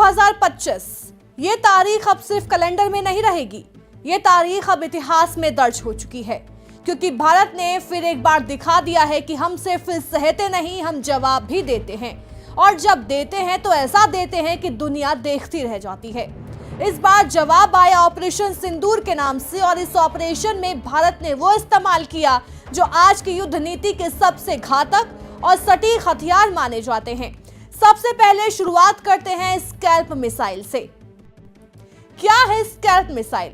2025 ये तारीख अब सिर्फ कैलेंडर में नहीं रहेगी, ये तारीख अब इतिहास में दर्ज हो चुकी है, क्योंकि भारत ने फिर एक बार दिखा दिया है कि हम सिर्फ सहते नहीं, हम जवाब भी देते हैं। और जब देते हैं तो ऐसा देते हैं कि दुनिया देखती रह जाती है। इस बार जवाब आया ऑपरेशन सिंदूर के नाम से, और इस ऑपरेशन में भारत ने वो इस्तेमाल किया जो आज की युद्ध नीति के सबसे घातक और सटीक हथियार माने जाते हैं। सबसे पहले शुरुआत करते हैं स्कैल्प मिसाइल से। क्या है स्कैल्प मिसाइल?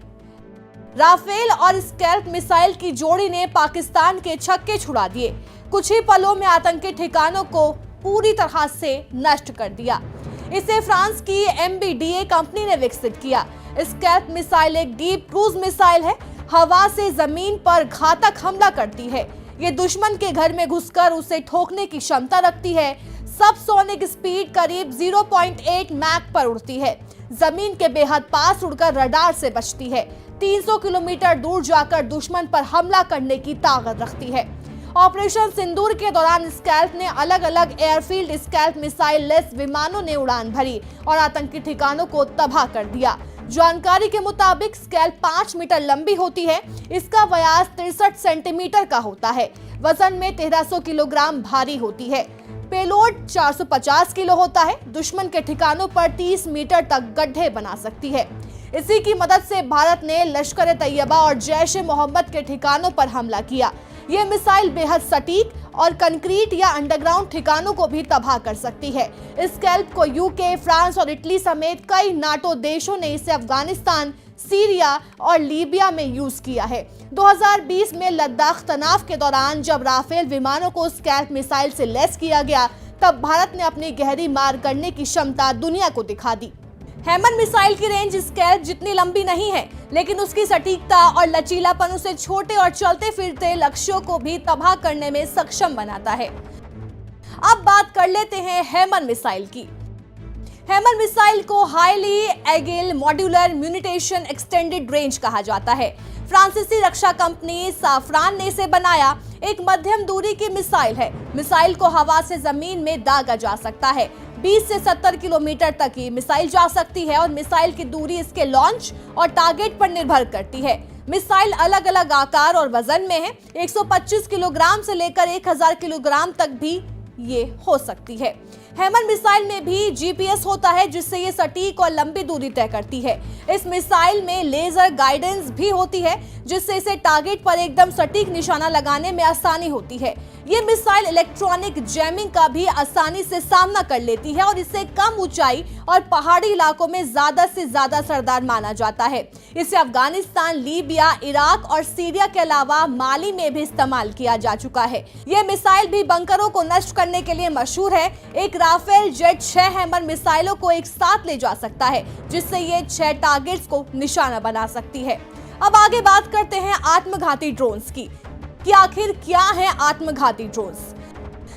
राफेल और स्कैल्प मिसाइल की जोड़ी ने पाकिस्तान के छक्के छुड़ा दिए। कुछ ही पलों में आतंकी ठिकानों को पूरी तरह से नष्ट कर दिया। इसे फ्रांस की MBDA कंपनी ने विकसित किया। स्कैल्प मिसाइल एक डीप क्रूज मिसाइल है, हवा से जमीन पर घातक हमला करती है। ये दुश्मन के घर में घुसकर उसे ठोकने की क्षमता रखती है। सबसोनिक स्पीड करीब 0.8 मैक पर उड़ती है। जमीन के बेहद पास उड़कर रडार से बचती है। 300 किलोमीटर दूर जाकर दुश्मन पर हमला करने की ताकत रखती है। ऑपरेशन सिंदूर के दौरान स्कैल्प ने अलग अलग एयरफील्ड स्कैल्प मिसाइल लेस विमानों ने उड़ान भरी और आतंकी ठिकानों को तबाह कर दिया। जानकारी के मुताबिक स्कैल्प 5 मीटर लंबी होती है। इसका व्यास 63 सेंटीमीटर का होता है। वजन में 1300 किलोग्राम भारी होती है। पेलोड 450 किलो होता है। दुश्मन के ठिकानों पर 30 मीटर तक गड्ढे बना सकती है। इसी की मदद से भारत ने लश्कर तैयबा और जैश ए मोहम्मद के ठिकानों पर हमला किया। यह मिसाइल बेहद सटीक और कंक्रीट या अंडरग्राउंड ठिकानों को भी तबाह कर सकती है। स्कैल्प को UK, फ्रांस और इटली समेत कई नाटो देशों ने इसे अफगानिस्तान, सीरिया और लीबिया में यूज किया है। 2020 में लद्दाख तनाव के दौरान जब राफेल विमानों को स्कैल्प मिसाइल से लैस किया गया, तब भारत ने अपनी गहरी मार करने की क्षमता दुनिया को दिखा दी। हैमर मिसाइल की रेंज स्कैल्प जितनी लंबी नहीं है, लेकिन उसकी सटीकता और लचीलापन उसे छोटे और चलते फिरते लक्ष्यों को भी तबाह करने में सक्षम बनाता है। अब बात कर लेते हैं हैमर मिसाइल की। हैमर मिसाइल को highly agile modular munition extended range कहा जाता है। फ्रांसीसी रक्षा कंपनी साफरान ने इसे बनाया। एक मध्यम दूरी की मिसाइल है। मिसाइल को हवा से जमीन में दागा जा सकता है। 20 से 70 किलोमीटर तक ये मिसाइल जा सकती है और मिसाइल की दूरी इसके लॉन्च और टारगेट पर निर्भर करती है। मिसाइल अलग अलग आकार और वजन में है। 125 किलोग्राम से लेकर 1000 किलोग्राम तक भी ये हो सकती है। हैमर मिसाइल में भी GPS होता है, जिससे ये सटीक और लंबी दूरी तय करती है। इस मिसाइल में लेजर गाइडेंस भी होती है, जिससे इसे टारगेट पर एकदम सटीक निशाना लगाने में आसानी होती है। ये मिसाइल इलेक्ट्रॉनिक जैमिंग का भी आसानी से सामना कर लेती है और इसे कम ऊंचाई और पहाड़ी इलाकों में ज्यादा से ज्यादा असरदार माना जाता है। इसे अफगानिस्तान, लीबिया, इराक और सीरिया के अलावा माली में भी इस्तेमाल किया जा चुका है। यह मिसाइल भी बंकरों को नष्ट करने के लिए मशहूर है। एक राफेल जेट 6 हैमर मिसाइलों को एक साथ ले जा सकता है, जिससे ये 6 टारगेट्स को निशाना बना सकती है। अब आगे बात करते हैं आत्मघाती ड्रोन्स की कि आखिर क्या है आत्मघाती ड्रोन्स।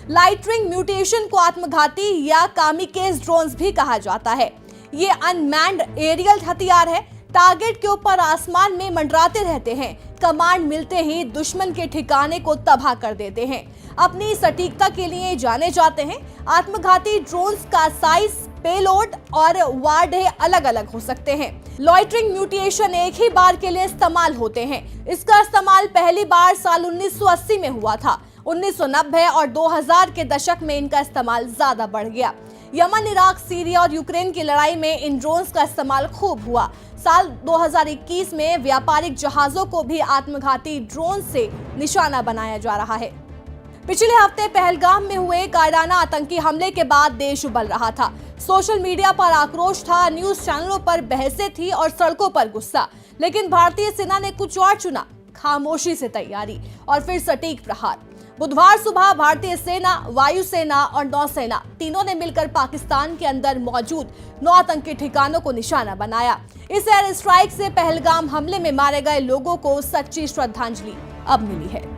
लाइटनिंग म्यूटेशन को आत्मघाती या कामिकेज ड्रोन्स भी कहा जाता है। ये अनमैन्ड एरियल हथियार है। टारगेट के ऊपर आसमान में मंडराते रहते हैं। कमांड मिलते ही दुश्मन के ठिकाने को तबाह कर देते हैं। अपनी सटीकता के लिए जाने जाते हैं। आत्मघाती ड्रोन्स का साइज, पेलोड और वार्डे अलग अलग हो सकते हैं। लॉइटरिंग म्यूटेशन एक ही बार के लिए इस्तेमाल होते हैं। इसका इस्तेमाल पहली बार साल 1980 में हुआ था। 1990 और 2000 के दशक में इनका इस्तेमाल ज्यादा बढ़ गया। यमन, इराक, सीरिया और यूक्रेन की लड़ाई में इन ड्रोन्स का इस्तेमाल खूब हुआ। साल 2021 में व्यापारिक जहाजों को भी आत्मघाती ड्रोन से निशाना बनाया जा रहा है। पिछले हफ्ते पहलगाम में हुए कायराना आतंकी हमले के बाद देश उबल रहा था। सोशल मीडिया पर आक्रोश था, न्यूज चैनलों पर बहसें थी और सड़कों पर गुस्सा। लेकिन भारतीय सेना ने कुछ और चुना, खामोशी से तैयारी और फिर सटीक प्रहार। बुधवार सुबह भारतीय सेना, वायुसेना और नौसेना तीनों ने मिलकर पाकिस्तान के अंदर मौजूद 9 आतंकी ठिकानों को निशाना बनाया। इस एयर स्ट्राइक से पहलगाम हमले में मारे गए लोगों को सच्ची श्रद्धांजलि अब मिली है।